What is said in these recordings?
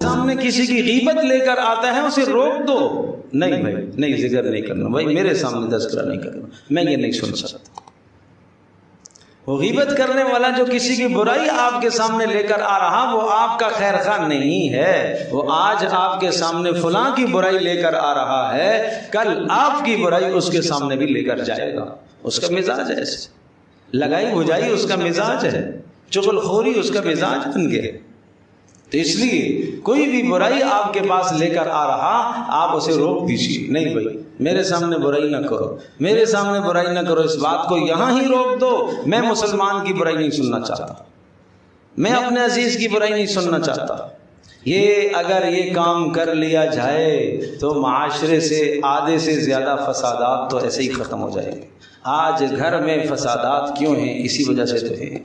سامنے کسی کی غیبت لے کر آتا ہے اسے روک دو، نہیں بھائی نہیں ذکر نہیں کرنا، بھائی میرے سامنے تذکرہ نہیں کرنا، میں یہ نہیں سن سکتا۔ وہ غیبت کرنے والا جو کسی کی برائی آپ کے سامنے لے کر آ رہا وہ آپ کا خیر خواہ نہیں ہے، وہ آج آپ کے سامنے فلاں کی برائی لے کر آ رہا ہے، کل آپ کی برائی اس کے سامنے بھی لے کر جائے گا۔ اس کا مزاج ہے، ایسے لگائی بجائی اس کا مزاج ہے، چغل خوری اس کا مزاج بن گیا۔ تو اس لیے کوئی بھی برائی آپ کے پاس لے کر آ رہا آپ اسے روک دیجیے، نہیں بھائی میرے سامنے برائی نہ کرو، میرے سامنے برائی نہ کرو، اس بات کو یہاں ہی روک دو، میں مسلمان کی برائی نہیں سننا چاہتا، میں اپنے عزیز کی برائی نہیں سننا چاہتا۔ یہ اگر یہ کام کر لیا جائے تو معاشرے سے آدھے سے زیادہ فسادات تو ایسے ہی ختم ہو جائیں گے۔ آج گھر میں فسادات کیوں ہیں؟ اسی وجہ سے تو ہیں۔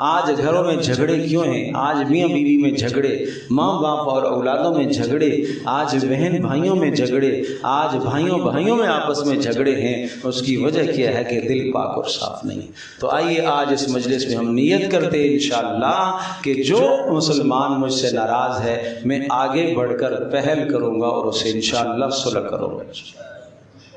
آج گھروں میں جھگڑے کیوں ہیں؟ آج میاں بیوی میں جھگڑے، ماں باپ اور اولادوں میں جھگڑے، آج بہن بھائیوں میں جھگڑے، آج بھائیوں بھائیوں میں آپس میں جھگڑے ہیں۔ اس کی وجہ کیا ہے کہ دل پاک اور صاف نہیں۔ تو آئیے آج اس مجلس میں ہم نیت کرتے ہیں انشاءاللہ کہ جو مسلمان مجھ سے ناراض ہے میں آگے بڑھ کر پہل کروں گا اور اسے انشاءاللہ صلح کروں گا۔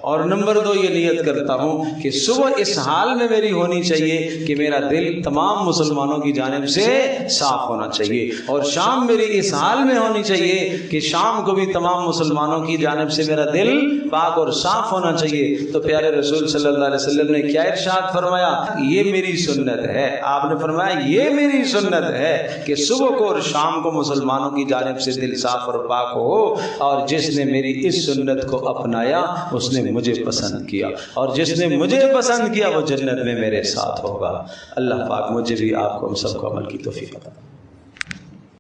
اور نمبر 2 یہ نیت کرتا ہوں کہ صبح اس حال میں میری ہونی چاہیے کہ میرا دل تمام مسلمانوں کی جانب سے صاف ہونا چاہیے، اور شام میری اس حال میں ہونی چاہیے کہ شام کو بھی تمام مسلمانوں کی جانب سے میرا دل پاک اور صاف ہونا چاہیے۔ تو پیارے رسول صلی اللہ علیہ وسلم نے کیا ارشاد فرمایا؟ یہ میری سنت ہے۔ آپ نے فرمایا یہ میری سنت ہے کہ صبح کو اور شام کو مسلمانوں کی جانب سے دل صاف اور پاک ہو، اور جس نے میری اس سنت کو اپنایا اس نے مجھے پسند کیا، اور جس نے مجھے پسند کیا وہ جنت میں میرے ساتھ ہوگا۔ اللہ پاک مجھے بھی آپ کو ہم سب کو عمل کی توفیق عطا فرمائے۔